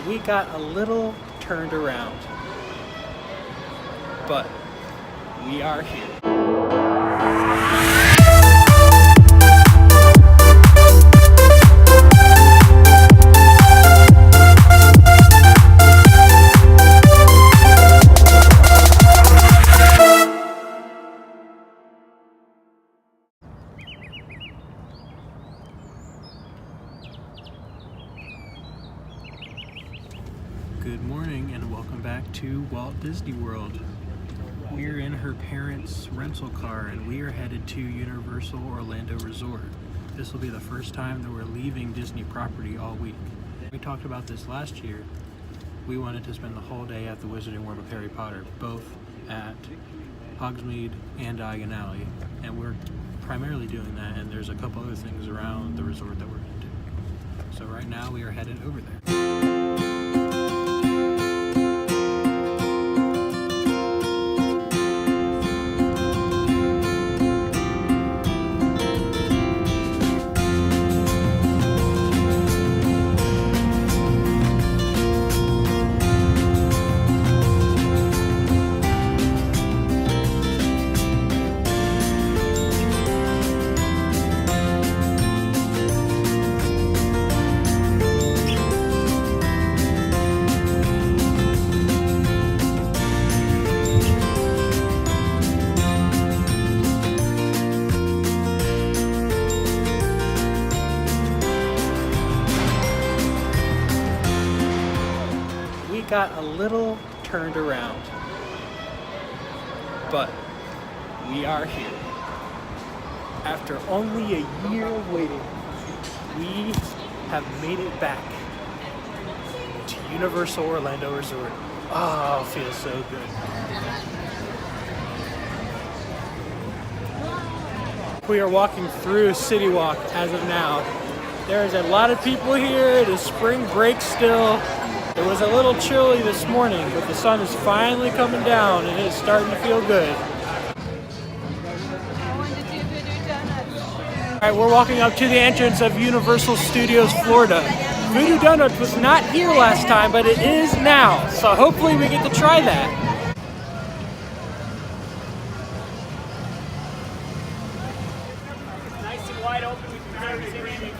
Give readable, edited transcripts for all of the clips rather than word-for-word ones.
we got a little turned around, but we are here. Good morning and welcome back to Walt Disney World. We're in her parents' rental car and we are headed to Universal Orlando Resort. This will be the first time that we're leaving Disney property all week. We talked about this last year. We wanted to spend the whole day at the Wizarding World of Harry Potter, both at Hogsmeade and Diagon Alley, and we're primarily doing that, and there's a couple other things around the resort that we're going to do. So right now we are headed over there. Got a little turned around, but we are here. After only a year of waiting, we have made it back to Universal Orlando Resort. Oh, it feels so good. We are walking through City Walk as of now. There is a lot of people here. It is spring break still. It was a little chilly this morning, but the sun is finally coming down and it is starting to feel good. Alright, we're walking up to the entrance of Universal Studios Florida. Voodoo Donuts was not here last time, but it is now, so hopefully we get to try that. Nice and wide open, we can barely see anything.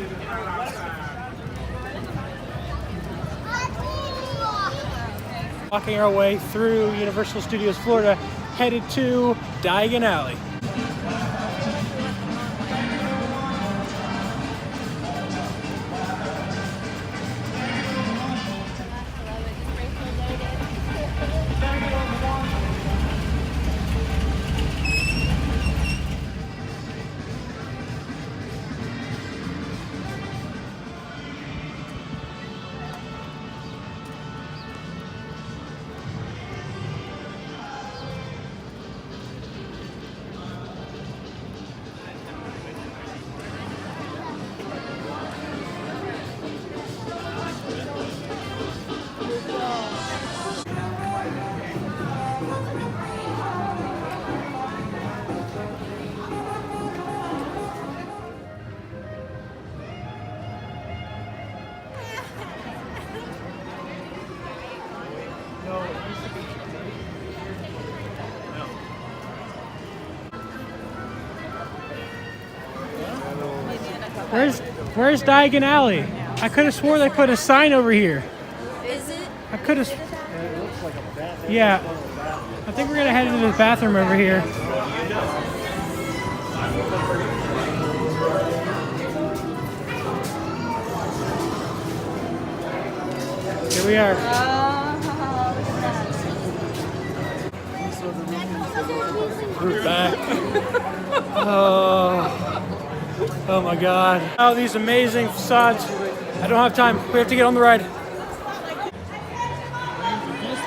Walking our way through Universal Studios Florida, headed to Diagon Alley. Where's Diagon Alley? I could have swore they put a sign over here. Is it? I could have. It looks like a bathroom. Yeah. I think we're gonna head into the bathroom over here. Here we are. We're back. Oh my God. Oh, these amazing facades. I don't have time. We have to get on the ride. This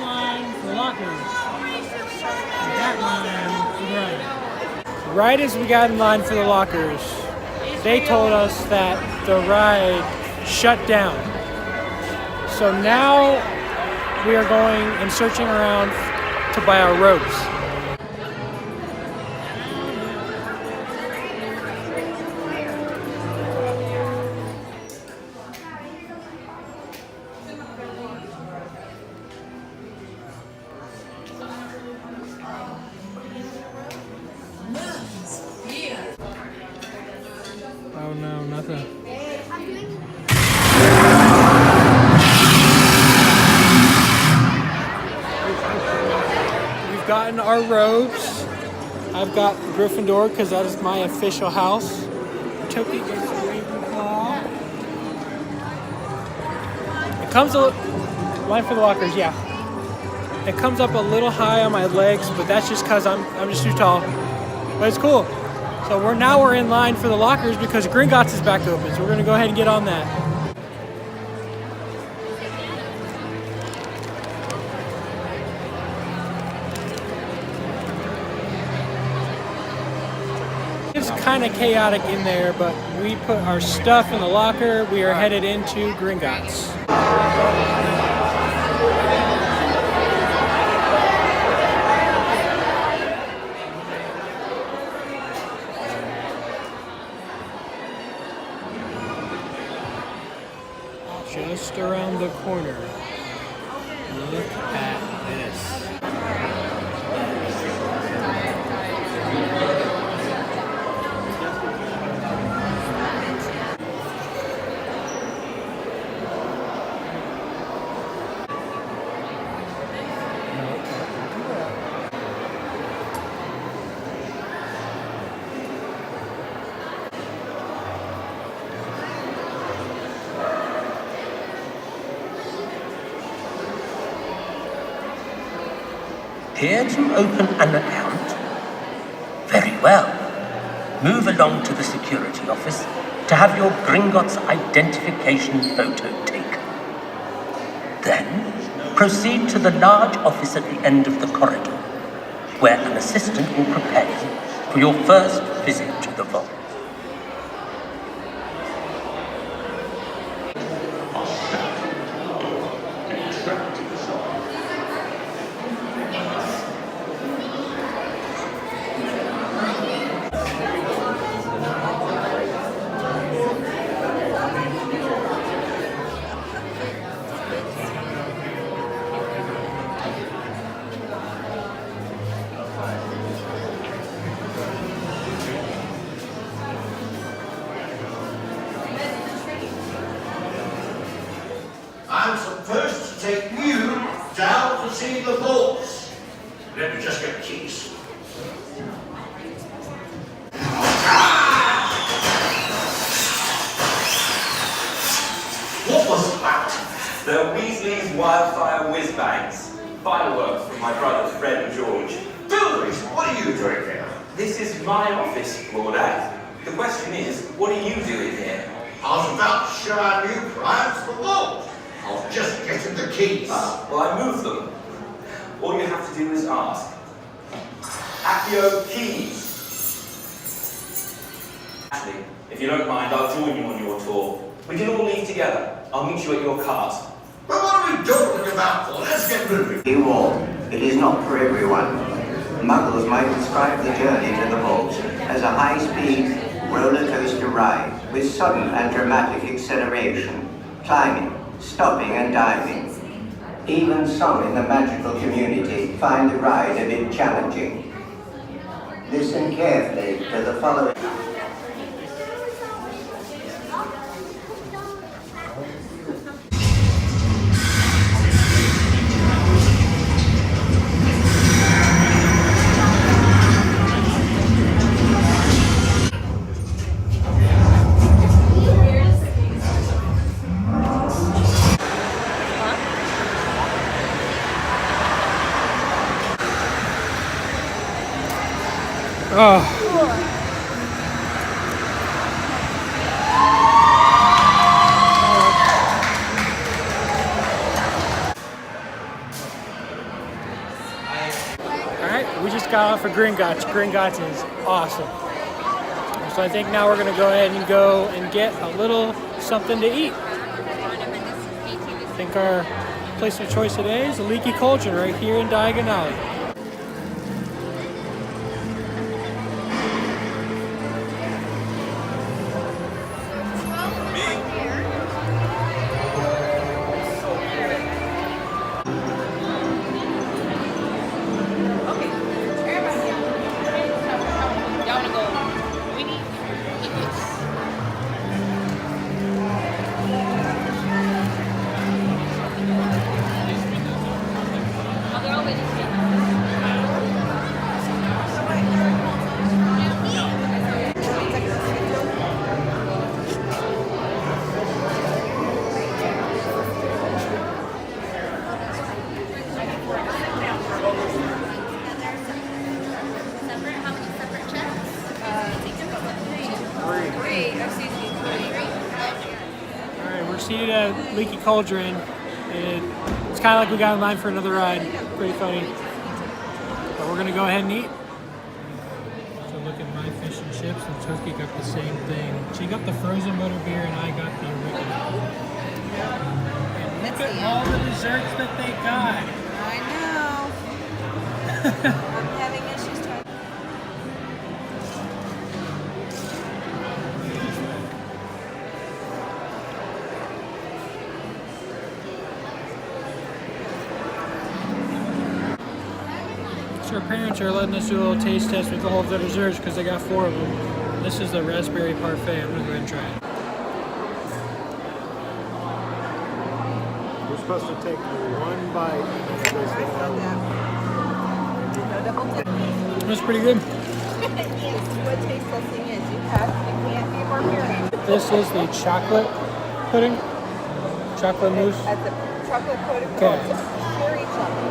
line for lockers. That line for the ride. Right as we got in line for the lockers, they told us that the ride shut down. So now we are going and searching around to buy our robes. gotten our robes. I've got Gryffindor because that is my official house. Toki gets Ravenclaw. It comes a line for the lockers, yeah. It comes up a little high on my legs, but that's just because I'm just too tall. But it's cool. So we're in line for the lockers because Gringotts is back open. So we're gonna go ahead and get on that. It's kind of chaotic in there, but we put our stuff in the locker. We are headed into Gringotts. Just around the corner. Look at this. Here to open an account? Very well. Move along to the security office to have your Gringotts identification photo taken. Then, proceed to the large office at the end of the corridor, where an assistant will prepare you for your first visit to the vault. I'm supposed to take you down to see the vaults. Let me just get the keys. What was that? The Weasley's wildfire whiz-bangs. Fireworks from my brother Fred and George. Billy, what are you doing here? This is my office, Lord Ad. The question is, what are you doing here? I was about to show our new clients the vault. I was just getting the keys. Well, I moved them. All you have to do is ask. Accio keys. Actually, if you don't mind, I'll join you on your tour. We can all leave together. I'll meet you at your cart. Well, what are we talking about for? Let's get moving. You all, it is not for everyone. Muggles might describe the journey to the vault as a high-speed roller coaster ride with sudden and dramatic acceleration, climbing, stopping and diving. Even some in the magical community find the ride a bit challenging. Listen carefully to the following. Oh. Alright, we just got off of Gringotts. Gringotts is awesome. So I think now we're going to go ahead and go and get a little something to eat. I think our place of choice today is a Leaky Cauldron right here in Diagon Alley. Leaky Cauldron. It's kind of like we got in line for another ride. Pretty funny. But we're gonna go ahead and eat. So look at my fish and chips, and Turkey got the same thing. She got the frozen butterbeer, and I got the original. And look at all the desserts that they got. I know. I'm having issues trying. So our parents are letting us do a little taste test with all of the desserts because they got 4 of them. This is the raspberry parfait. I'm gonna go ahead and try it. We're supposed to take one bite and then it goes down. It was pretty good. Yes, what taste testing is. You can't be more pure. This is the chocolate pudding. Chocolate mousse. That's a chocolate coated. Okay. Cherry chocolate.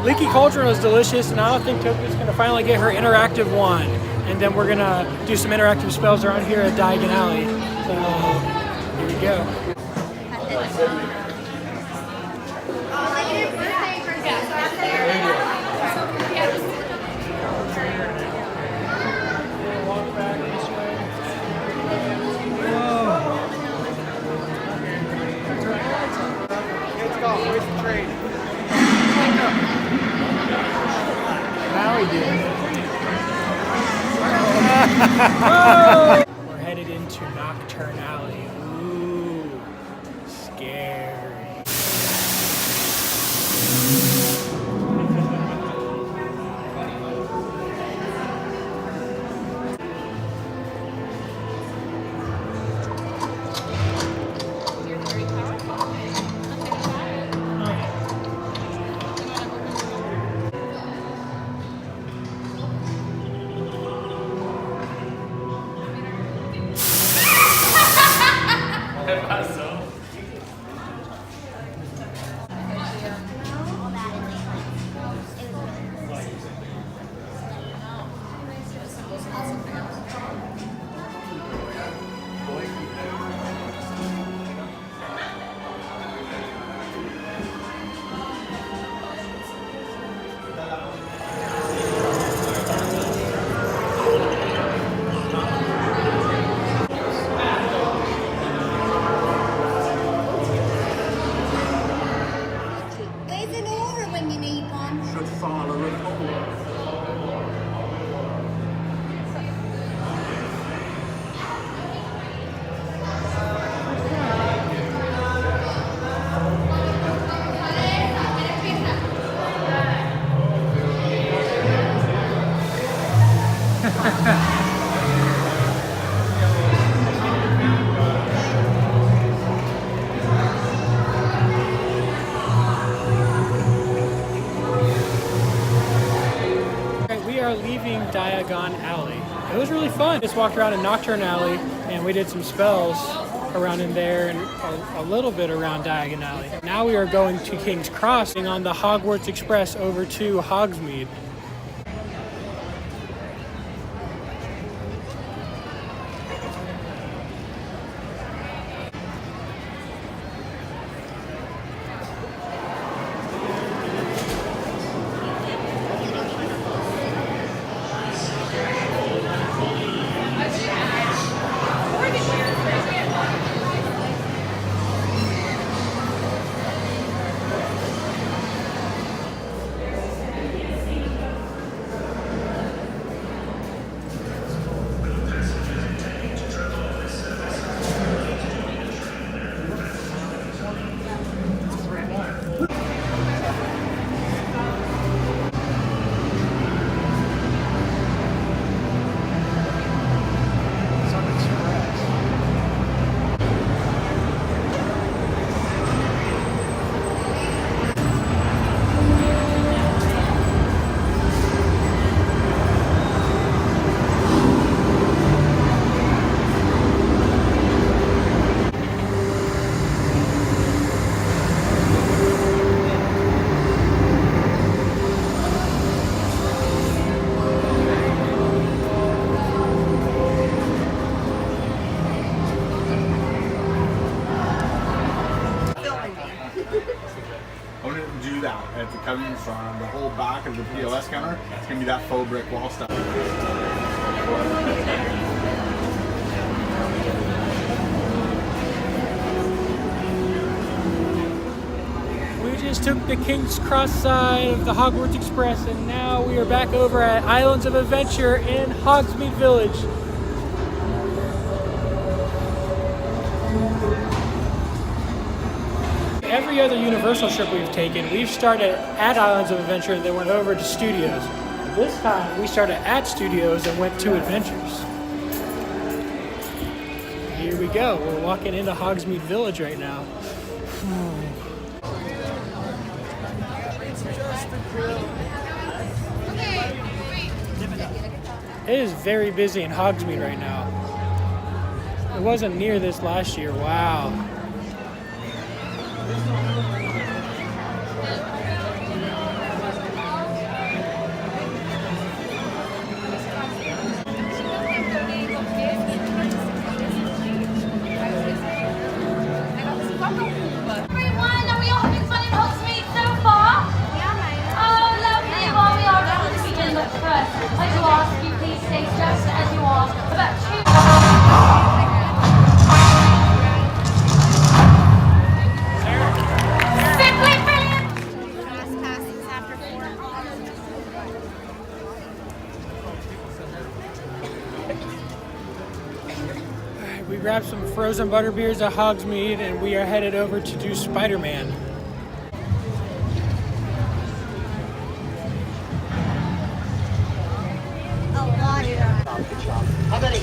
Leaky Cauldron was delicious, and I don't think Toki's gonna finally get her interactive one. And then we're gonna do some interactive spells around here at Diagon Alley. So here we go. Walk back this way. Whoa. Let's go. Where's the train? Now he did. We're headed into Nocturne Alley. Ooh, scary. There's an aura when you need one. Should follow a report. We are leaving Diagon Alley. It was really fun. Just walked around in Nocturne Alley, and we did some spells around in there and a little bit around Diagon Alley. Now we are going to King's Crossing on the Hogwarts Express over to Hogsmeade. coming from the whole back of the POS counter. It's gonna be that faux brick wall stuff. We just took the King's Cross side of the Hogwarts Express, and now we are back over at Islands of Adventure in Hogsmeade Village. Every other Universal trip we've taken, we've started at Islands of Adventure and then went over to Studios. This time, we started at Studios and went to Adventures. Here we go. We're walking into Hogsmeade Village right now. It is very busy in Hogsmeade right now. It wasn't near this last year. Wow. Everyone, are we all having fun in Hogsmeade so far? Oh, lovely. Well, we are going to begin, but first, I do ask you please stay just as you are. About simply brilliant! We grabbed some frozen butterbeers at Hogsmeade and we are headed over to do Spider-Man. How many?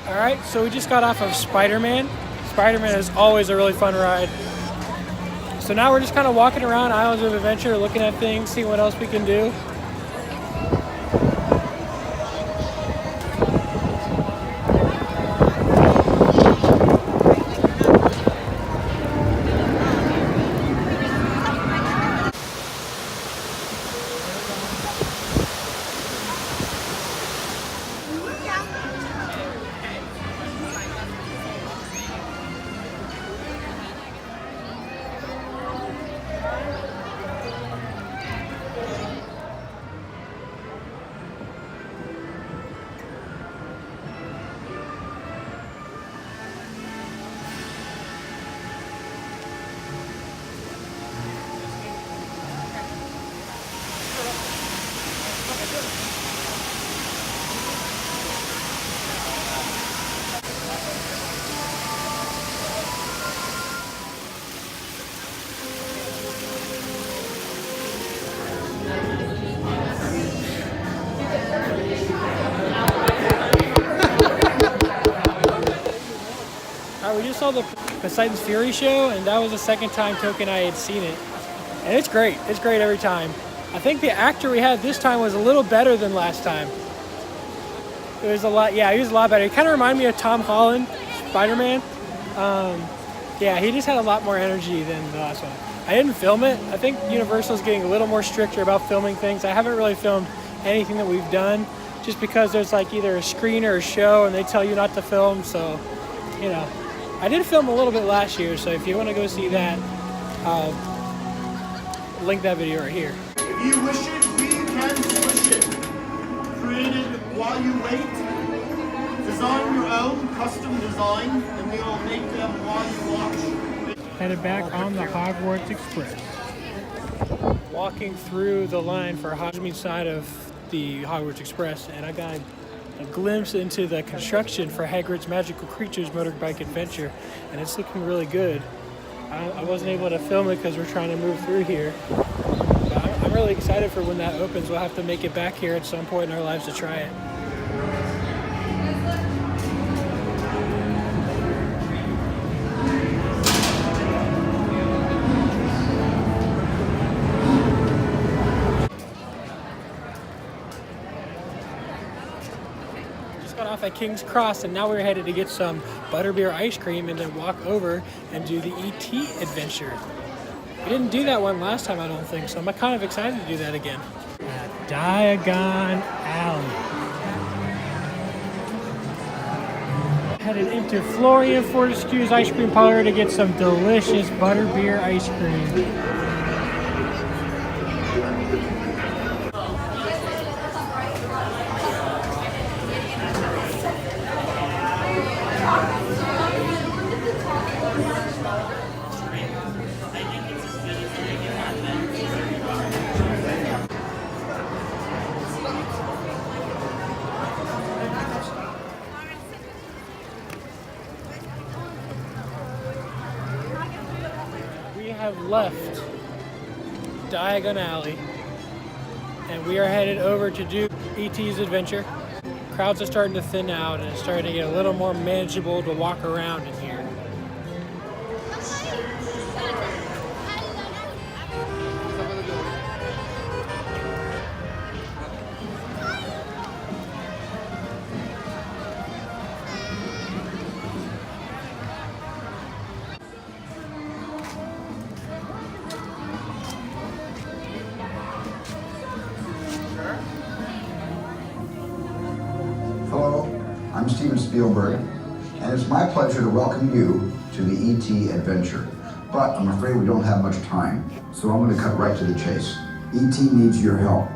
Alright, so we just got off of Spider-Man. Spider-Man is always a really fun ride. So now we're just kind of walking around Islands of Adventure, looking at things, seeing what else we can do. We just saw the Poseidon's Fury show, and that was the second time Token I had seen it. And it's great. It's great every time. I think the actor we had this time was a little better than last time. It was a lot, yeah, he was a lot better. He kind of reminded me of Tom Holland, Spider-Man. Yeah, he just had a lot more energy than the last one. I didn't film it. I think Universal's getting a little more stricter about filming things. I haven't really filmed anything that we've done just because there's like either a screen or a show and they tell you not to film. So, you know, I did film a little bit last year. So if you want to go see that, I'll link that video right here. If you wish it, we can swish it. Created while you wait. Design your own custom design, and we will make them while you watch. Headed back on the Hogwarts Express. Walking through the line for Hogsmeade side of the Hogwarts Express, and I got a glimpse into the construction for Hagrid's Magical Creatures Motorbike Adventure, and it's looking really good. I wasn't able to film it because we're trying to move through here. But I'm really excited for when that opens. We'll have to make it back here at some point in our lives to try it. Off at King's Cross, and now we're headed to get some butterbeer ice cream and then walk over and do the ET adventure. We didn't do that one last time, I don't think, so I'm kind of excited to do that again. At Diagon Alley. Headed into Florian Fortescue's ice cream parlor to get some delicious butterbeer ice cream. Have left Diagon Alley and we are headed over to do ET's adventure. Crowds are starting to thin out and it's starting to get a little more manageable to walk around in here. Hello, I'm Steven Spielberg, and it's my pleasure to welcome you to the ET adventure. But I'm afraid we don't have much time, so I'm going to cut right to the chase. ET needs your help.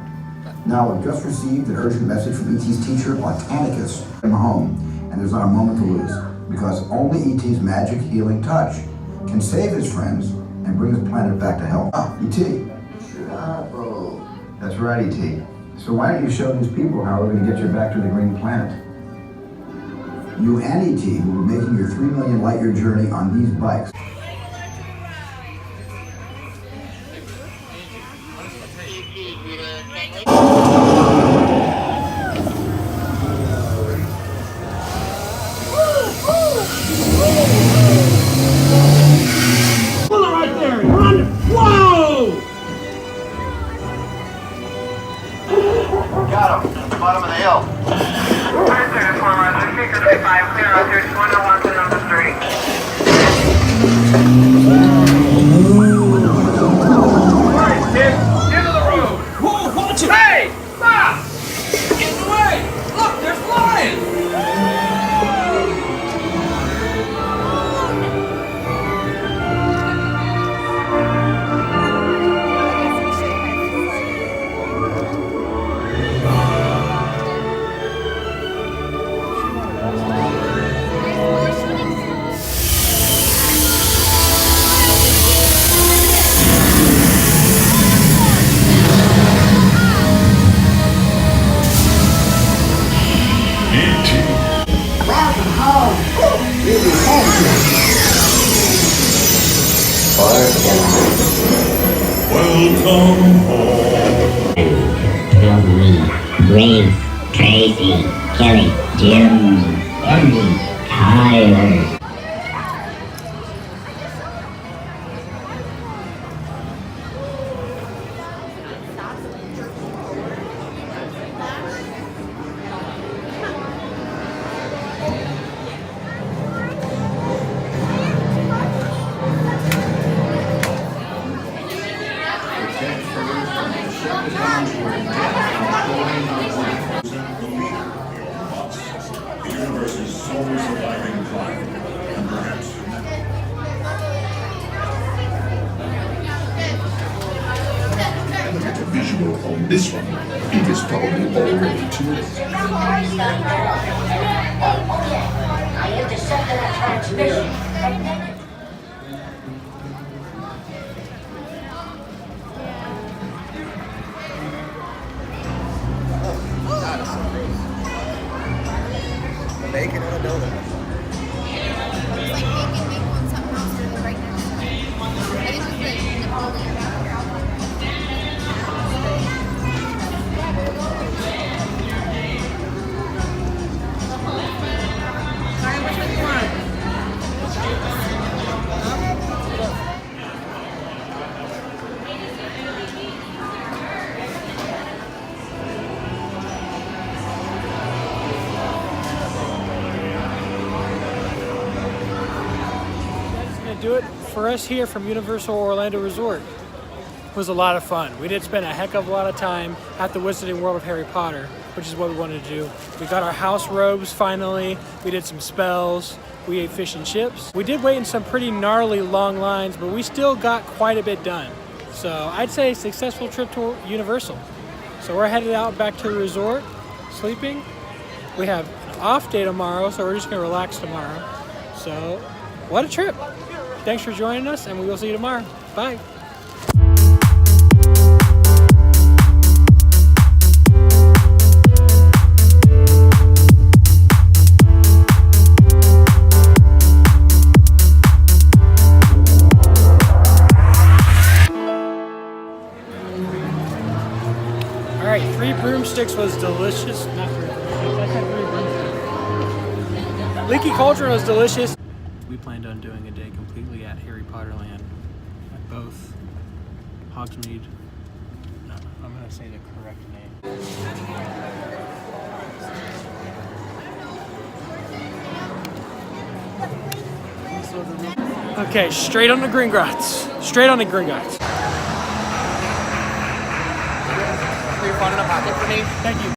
Now, I've just received an urgent message from ET's teacher, Botanicus, from home, and there's not a moment to lose, because only ET's magic healing touch can save his friends and bring his planet back to health. Ah, ET. Bravo. That's right, ET. So why don't you show these people how we're going to get you back to the green planet? You and ET will be making your 3 million light year journey on these bikes. Pull it right there! Run! Whoa! Got him. Bottom of the hill. 101 to number 3. Alright, kid, end of the road! Whoa, watch it! Hey! Stop! Get in the way! Look, they're flying! Welcome home. Lovely, Grace, Tracy, Kelly, Jim, Andy, Tyler. This one, it is probably already too late. I intercepted a transmission. Bacon on a donut. It's like bacon on something else really right next to it. I think it's like Napoleon. Alright, which one do you want? Do it for us here from Universal Orlando Resort. It was a lot of fun. We did spend a heck of a lot of time at the Wizarding World of Harry Potter, which is what we wanted to do. We got our house robes finally. We did some spells. We ate fish and chips. We did wait in some pretty gnarly long lines, but we still got quite a bit done. So I'd say a successful trip to Universal. So we're headed out back to the resort, sleeping. We have an off day tomorrow, so we're just gonna relax tomorrow. So what a trip. Thanks for joining us, and we will see you tomorrow. Bye. All right, 3 broomsticks was delicious. Not 3 broomsticks, I had 3 broomsticks. Leaky Cauldron was delicious. We planned on doing a day completely at Harry Potter Land at both Hogsmeade. No, I'm going to say the correct name. Okay, straight on the Gringotts. Straight on the Gringotts. Put your phone in a pocket for me. Thank you.